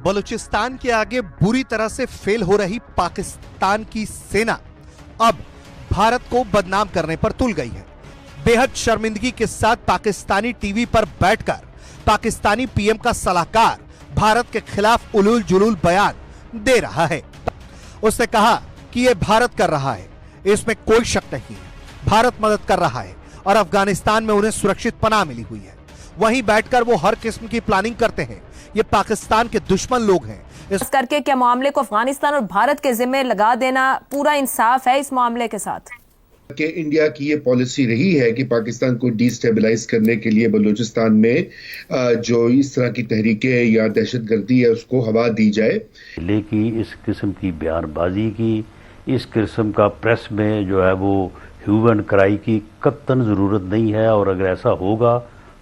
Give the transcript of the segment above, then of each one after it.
बलूचिस्तान के आगे बुरी तरह से फेल हो रही पाकिस्तान की सेना अब भारत को बदनाम करने पर तुल गई है। बेहद शर्मिंदगी के साथ पाकिस्तानी टीवी पर बैठकर पाकिस्तानी पीएम का सलाहकार भारत के खिलाफ उलूल जुलूल बयान दे रहा है। उसने कहा कि यह भारत कर रहा है, इसमें कोई शक नहीं है। भारत मदद कर रहा है और अफगानिस्तान में उन्हें सुरक्षित पनाह मिली हुई है। वहीं बैठकर वो हर किस्म की प्लानिंग करते हैं। ये पाकिस्तान के दुश्मन लोग हैं। इस करके क्या मामले को अफगानिस्तान और भारत के जिम्मे लगा देना पूरा इंसाफ है इस मामले के साथ? कि इंडिया की ये पॉलिसी रही है कि पाकिस्तान को डिस्टेबलाइज करने के लिए बलूचिस्तान में जो इस तरह की तहरीकें या दहशतगर्दी है उसको हवा दी जाए। लेकिन इस किस्म की बयानबाजी की, इस किस्म का प्रेस में जो है वो ह्यूमन क्राई की कतई ज़रूरत नहीं है, और अगर ऐसा होगा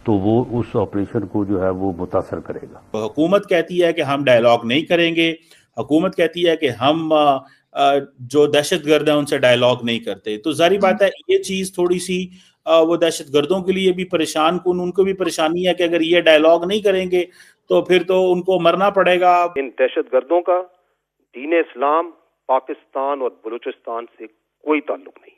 तो वो उस ऑपरेशन को जो है वो मुतासर करेगा। हुकूमत कहती है कि हम डायलॉग नहीं करेंगे, हुकूमत कहती है कि हम जो दहशतगर्द हैं उनसे डायलॉग नहीं करते, तो जारी बात है ये चीज थोड़ी सी वो दहशतगर्दों के लिए भी परेशान कुन, उनको भी परेशानी है कि अगर ये डायलॉग नहीं करेंगे तो फिर तो उनको मरना पड़ेगा। इन दहशतगर्दों का दीन इस्लाम, पाकिस्तान और बलूचिस्तान से कोई ताल्लुक नहीं है।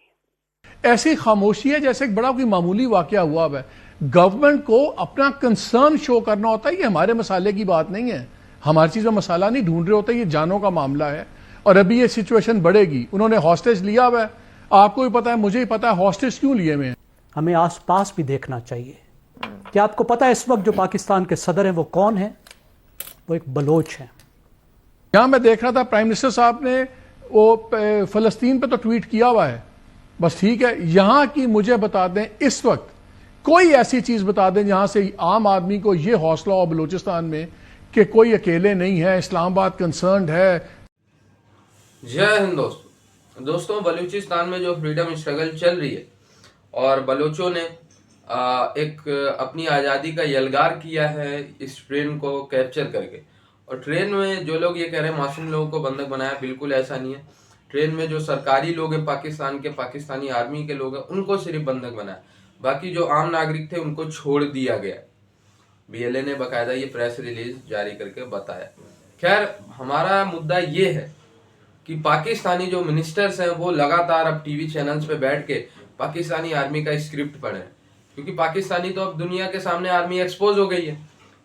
ऐसी खामोशी है जैसे एक बड़ा कोई मामूली वाकया हुआ है। गवर्नमेंट को अपना कंसर्न शो करना होता है। ये हमारे मसाले की बात नहीं है, हमारी चीज में मसाला नहीं ढूंढ रहे होते, ये जानों का मामला है। और अभी ये सिचुएशन बढ़ेगी। उन्होंने हॉस्टेज लिया हुआ है, आपको भी पता है, मुझे ही पता है हॉस्टेज क्यों लिए हुए हैं। हमें आसपास भी देखना चाहिए। क्या आपको पता है इस वक्त जो पाकिस्तान के सदर हैं वो कौन है? वो एक बलोच है। यहां मैं देख रहा था प्राइम मिनिस्टर साहब ने वो फलस्तीन पे तो ट्वीट किया हुआ है, बस ठीक है। यहां की मुझे बता दें इस वक्त कोई ऐसी चीज बता दें जहां से आम आदमी को ये हौसला हो बलूचिस्तान में कि कोई अकेले नहीं है, इस्लामाबाद कंसर्न्ड है। जय हिंद दोस्तों, बलूचिस्तान में जो फ्रीडम स्ट्रगल चल रही है और बलोचों ने एक अपनी आज़ादी का यलगार किया है इस ट्रेन को कैप्चर करके। और ट्रेन में जो लोग ये कह रहे हैं मासूम लोगों को बंधक बनाया, बिल्कुल ऐसा नहीं है। ट्रेन में जो सरकारी लोग हैं पाकिस्तान के, पाकिस्तानी आर्मी के लोग हैं, उनको सिर्फ बंधक बनाया, बाकी जो आम नागरिक थे उनको छोड़ दिया गया। बीएलए ने बाकायदा ये प्रेस रिलीज जारी करके बताया। खैर, हमारा मुद्दा ये है कि पाकिस्तानी जो मिनिस्टर्स हैं वो लगातार अब टीवी चैनल्स पे बैठ के पाकिस्तानी आर्मी का स्क्रिप्ट पढ़े हैं, क्योंकि पाकिस्तानी तो अब दुनिया के सामने आर्मी एक्सपोज हो गई है।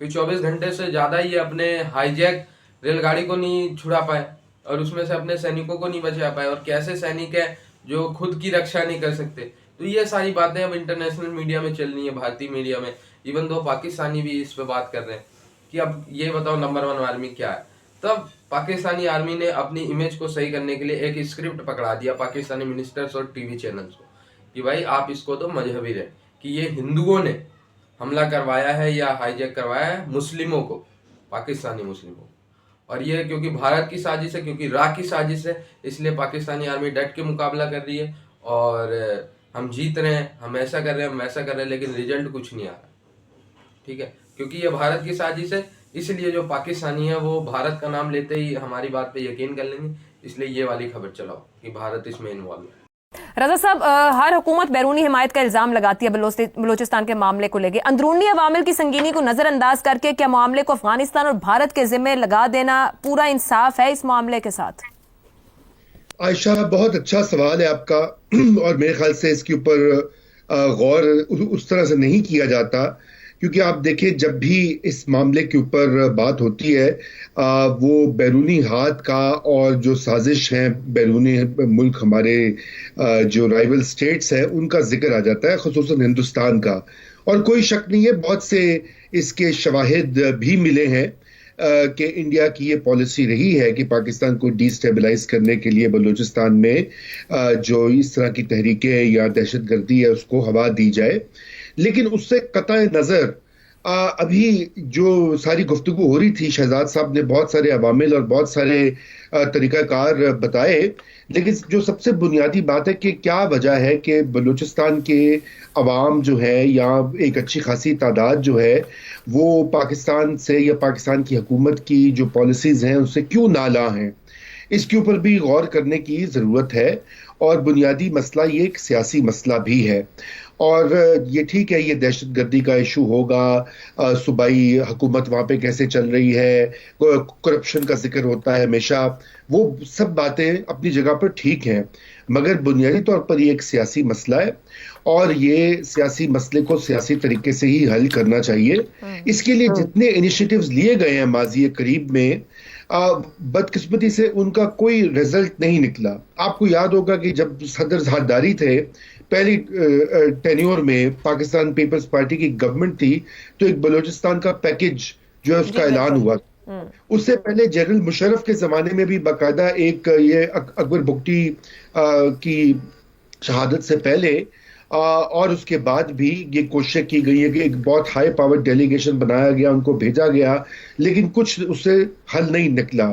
क्योंकि 24 घंटे से ज़्यादा ये अपने हाईजैक रेलगाड़ी को नहीं छुड़ा पाए और उसमें से अपने सैनिकों को नहीं बचा पाए, और कैसे सैनिक है जो खुद की रक्षा नहीं कर सकते। तो ये सारी बातें अब इंटरनेशनल मीडिया में चल रही है, भारतीय मीडिया में, इवन दो पाकिस्तानी भी इस पे बात कर रहे हैं कि अब ये बताओ नंबर 1 आर्मी क्या है। तब पाकिस्तानी आर्मी ने अपनी इमेज को सही करने के लिए एक स्क्रिप्ट पकड़ा दिया पाकिस्तानी मिनिस्टर्स और टीवी चैनल्स को कि भाई आप इसको तो मजहबी रहे कि ये हिंदुओं ने हमला करवाया है या हाईजैक करवाया है मुस्लिमों को, पाकिस्तानी मुस्लिमों को। और ये क्योंकि भारत की साजिश है, क्योंकि इराक की साजिश है, इसलिए पाकिस्तानी आर्मी डट के मुकाबला कर रही है और हम जीत रहे हैं, हम ऐसा कर रहे हैं, हम वैसा कर रहे हैं, लेकिन रिजल्ट कुछ नहीं आ रहा। ठीक है, क्योंकि ये भारत की साजिश है, इसलिए जो पाकिस्तानी है वो भारत का नाम लेते ही हमारी बात पे यकीन कर लेंगे। इसलिए ये वाली खबर चलाओ कि भारत इसमें इन्वॉल्व है। रजा साहब, हर हुकूमत बैरूनी हिमायत का इल्जाम लगाती है बलूचिस्तान के मामले को लेकर। अंदरूनी अवामिल की संगीनी को नजरअंदाज करके क्या मामले को अफगानिस्तान और भारत के जिम्मे लगा देना पूरा इंसाफ है इस मामले के साथ? आयशा, बहुत अच्छा सवाल है आपका, और मेरे ख्याल से इसके ऊपर गौर उस तरह से नहीं किया जाता। क्योंकि आप देखिए, जब भी इस मामले के ऊपर बात होती है वो बैरूनी हाथ का और जो साजिश है बैरूनी मुल्क, हमारे जो राइवल स्टेट्स हैं, उनका जिक्र आ जाता है, खुसूसन हिंदुस्तान का। और कोई शक नहीं है, बहुत से इसके शवाहिद भी मिले हैं कि इंडिया की ये पॉलिसी रही है कि पाकिस्तान को डिस्टेबलाइज करने के लिए बलूचिस्तान में जो इस तरह की तहरीकें या दहशतगर्दी है उसको हवा दी जाए। लेकिन उससे कतई नज़र अभी जो सारी गुफ्तगू हो रही थी, शहजाद साहब ने बहुत सारे अवामिल और बहुत सारे तरीक़ाकार बताए, लेकिन जो सबसे बुनियादी बात है कि क्या वजह है कि बलूचिस्तान के अवाम जो है या एक अच्छी खासी तादाद जो है वो पाकिस्तान से या पाकिस्तान की हुकूमत की जो पॉलिसीज़ हैं उससे क्यों नाला हैं। इसके ऊपर भी गौर करने की ज़रूरत है। और बुनियादी मसला ये एक सियासी मसला भी है। اور یہ ٹھیک ہے، یہ دہشت گردی کا ایشو ہوگا، صوبائی حکومت وہاں پہ کیسے چل رہی ہے، کرپشن کا ذکر ہوتا ہے ہمیشہ، وہ سب باتیں اپنی جگہ پر ٹھیک ہیں، مگر بنیادی طور پر یہ ایک سیاسی مسئلہ ہے اور یہ سیاسی مسئلے کو سیاسی طریقے سے ہی حل کرنا چاہیے۔ اس کے لیے جتنے انیشیٹیوز لیے گئے ہیں ماضی قریب میں، بدقسمتی سے ان کا کوئی رزلٹ نہیں نکلا۔ آپ کو یاد ہوگا کہ جب صدر زرداری تھے، پہلی ٹینیور میں پاکستان پیپلز پارٹی کی گورنمنٹ تھی، تو ایک بلوچستان کا پیکج جو ہے اس کا اعلان ہوا۔ اس سے پہلے جنرل مشرف کے زمانے میں بھی باقاعدہ ایک یہ اکبر بگٹی کی شہادت سے پہلے اور اس کے بعد بھی یہ کوشش کی گئی ہے کہ ایک بہت ہائی پاور ڈیلیگیشن بنایا گیا، ان کو بھیجا گیا، لیکن کچھ اس سے حل نہیں نکلا۔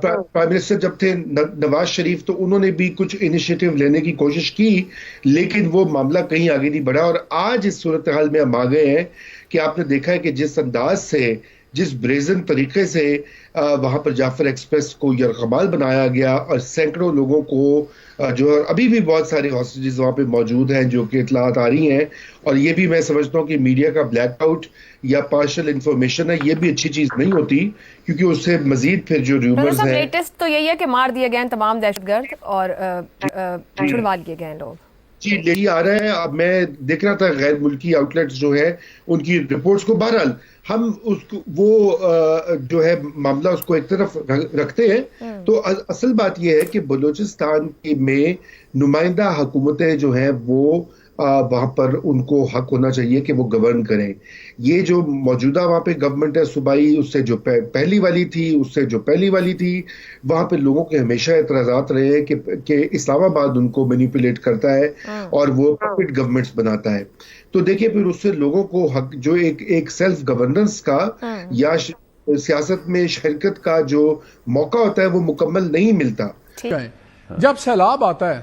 پرائم منسٹر جب تھے نواز شریف، تو انہوں نے بھی کچھ انیشیٹو لینے کی کوشش کی، لیکن وہ معاملہ کہیں آگے نہیں بڑھا۔ اور آج اس صورتحال میں ہم آ گئے ہیں کہ آپ نے دیکھا ہے کہ جس انداز سے، جس بریزن طریقے سے وہاں پر جعفر ایکسپریس کو یرغمال بنایا گیا اور سینکڑوں لوگوں کو جو ابھی بھی بہت سارے ہاسٹیجز وہاں پہ موجود ہیں جو کہ اطلاعات آ رہی ہیں، اور یہ بھی میں سمجھتا ہوں کہ میڈیا کا بلیک آؤٹ یا پارشل انفارمیشن ہے، یہ بھی اچھی چیز نہیں ہوتی، کیونکہ اس سے مزید پھر جو ریومرز ہیں۔ لیٹسٹ تو یہی ہے کہ مار دیے گئے ہیں تمام دہشت گرد اور چھڑوا لیے گئے ہیں لوگ۔ جی یہی آ رہا ہے۔ اب میں دیکھ رہا تھا غیر ملکی آؤٹ لیٹس جو ہیں ان کی رپورٹس کو، بہرحال ہم اس کو وہ جو ہے معاملہ اس کو ایک طرف رکھتے ہیں، تو اصل بات یہ ہے کہ بلوچستان میں نمائندہ حکومتیں جو ہیں وہ وہاں پر ان کو حق ہونا چاہیے کہ وہ گورن کریں۔ یہ جو موجودہ وہاں پہ گورنمنٹ ہے صوبائی، اس سے جو پہلی والی تھی، اس سے جو پہلی والی تھی، وہاں پہ لوگوں کے ہمیشہ اعتراضات رہے ہیں کہ اسلام آباد ان کو مینیپولیٹ کرتا ہے اور وہ پپٹ گورنمنٹس بناتا ہے۔ تو دیکھیں پھر اس سے لوگوں کو حق جو ایک سیلف گورننس کا یا سیاست میں شرکت کا جو موقع ہوتا ہے وہ مکمل نہیں ملتا۔ جب سیلاب آتا ہے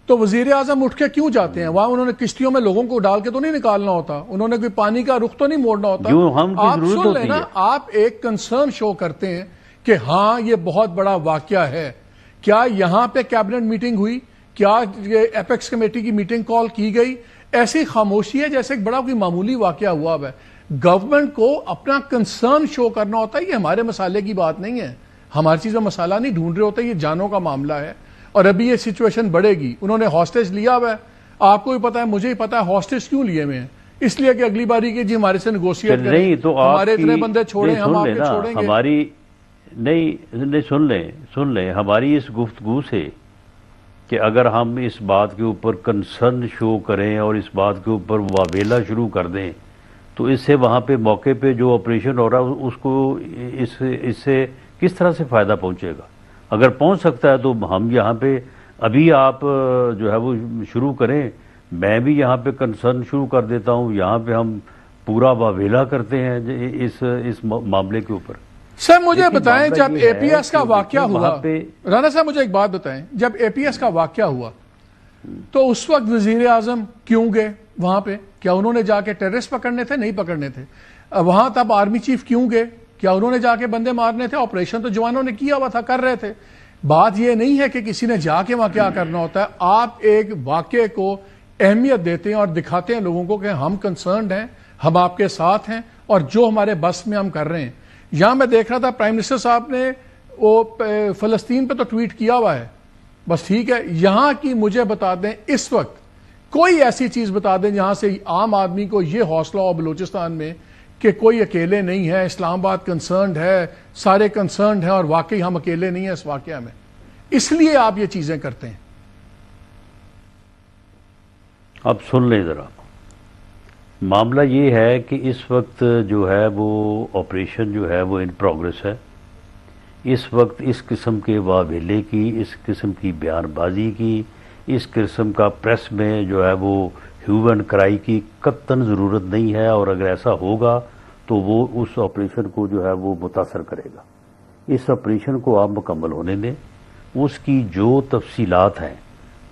تو وزیر اعظم اٹھ کے کیوں جاتے ہیں وہاں؟ انہوں نے کشتیوں میں لوگوں کو ڈال کے تو نہیں نکالنا ہوتا، انہوں نے کوئی پانی کا رخ تو نہیں موڑنا ہوتا۔ آپ سن لینا، آپ ایک کنسرن شو کرتے ہیں کہ ہاں یہ بہت بڑا واقعہ ہے، کیا یہاں پہ کیبنٹ میٹنگ ہوئی؟ کیا یہ ایپیکس کمیٹی کی میٹنگ کال کی گئی؟ ایسی خاموشی ہے جیسے ایک بڑا کوئی معمولی واقعہ ہوا ہے۔ گورنمنٹ کو اپنا کنسرن شو کرنا ہوتا ہے، یہ ہمارے مسئلے کی بات نہیں ہے، ہماری چیز میں مسئلہ نہیں ڈھونڈ رہے ہوتے، یہ جانوں کا معاملہ ہے، اور ابھی یہ سچویشن بڑھے گی۔ انہوں نے ہاسٹیج لیا ہوا ہے، آپ کو بھی پتا ہے، مجھے ہی پتا ہے ہاسٹیج کیوں لیے ہوئے ہیں، اس لیے کہ اگلی باری کے جی ہمارے سے نیگوشیٹ کریں، ہمارے اتنے بندے چھوڑیں، ہم آپ کے چھوڑیں گے۔ ہماری نہیں سن لیں ہماری اس گفتگو سے کہ اگر ہم اس بات کے اوپر کنسرن شو کریں اور اس بات کے اوپر واویلا شروع کر دیں، تو اس سے وہاں پہ موقع پہ جو آپریشن ہو رہا ہے اس کو اس سے کس طرح سے فائدہ پہنچے گا؟ اگر پہنچ سکتا ہے تو ہم یہاں پہ ابھی آپ جو ہے وہ شروع کریں، میں بھی یہاں پہ کنسرن شروع کر دیتا ہوں، یہاں پہ ہم پورا واویلا کرتے ہیں اس معاملے کے اوپر۔ سر مجھے بتائیں، جب اے پی ایس کا واقعہ ہوا، رانا صاحب مجھے ایک بات بتائیں، جب اے پی ایس کا واقعہ ہوا تو اس وقت وزیر اعظم کیوں گئے وہاں پہ؟ کیا انہوں نے جا کے ٹیررسٹ پکڑنے تھے؟ نہیں پکڑنے تھے۔ وہاں تب آرمی چیف کیوں گئے؟ کیا انہوں نے جا کے بندے مارنے تھے؟ آپریشن تو جوانوں نے کیا ہوا تھا، کر رہے تھے۔ بات یہ نہیں ہے کہ کسی نے جا کے وہاں کیا کرنا ہوتا ہے، آپ ایک واقعے کو اہمیت دیتے ہیں اور دکھاتے ہیں لوگوں کو کہ ہم کنسرنڈ ہیں، ہم آپ کے ساتھ ہیں اور جو ہمارے بس میں ہم کر رہے ہیں۔ یہاں میں دیکھ رہا تھا پرائم منسٹر صاحب نے وہ فلسطین پہ تو ٹویٹ کیا ہوا ہے، بس ٹھیک ہے، یہاں کی مجھے بتا دیں اس وقت کوئی ایسی چیز بتا دیں جہاں سے عام آدمی کو یہ حوصلہ ہو بلوچستان میں کہ کوئی اکیلے نہیں ہے، اسلام آباد کنسرنڈ ہے، سارے کنسرنڈ ہیں اور واقعی ہم اکیلے نہیں ہیں اس واقعہ میں، اس لیے آپ یہ چیزیں کرتے ہیں۔ اب سن لیں ذرا، معاملہ یہ ہے کہ اس وقت جو ہے وہ آپریشن جو ہے وہ ان پروگرس ہے۔ اس وقت اس قسم کے واویلے کی، اس قسم کی بیان بازی کی، اس قسم کا پریس میں جو ہے وہ ہیو اینڈ کرائی کی قطعاً ضرورت نہیں ہے، اور اگر ایسا ہوگا تو وہ اس آپریشن کو جو ہے وہ متاثر کرے گا۔ اس آپریشن کو آپ مکمل ہونے دیں، اس کی جو تفصیلات ہیں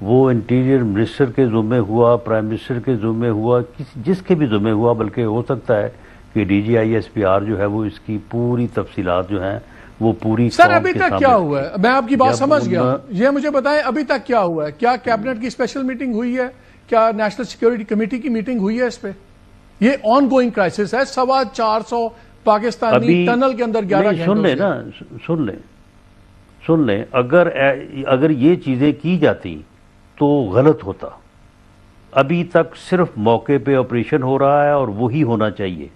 وہ انٹیریئر منسٹر کے ذمے ہوا، پرائم منسٹر کے ذمے ہوا، جس کے بھی ذمے ہوا، بلکہ ہو سکتا ہے کہ D G I S P R جو ہے وہ اس کی پوری تفصیلات جو ہیں وہ پوری سر ابھی تک کیا ہوا ہے؟ میں آپ کی بات سمجھ گیا، یہ مجھے بتائیں ابھی تک کیا ہوا ہے؟ کیا کیبنٹ کی اسپیشل میٹنگ ہوئی ہے؟ کیا نیشنل سیکیورٹی کمیٹی کی میٹنگ ہوئی ہے اس پہ؟ یہ آن گوئنگ کرائسس ہے. 450 پاکستانی ٹنل کے اندر 11 گھنٹوں سن لیں اگر یہ چیزیں کی جاتی تو غلط ہوتا. ابھی تک صرف موقع پہ آپریشن ہو رہا ہے اور وہی ہونا چاہیے.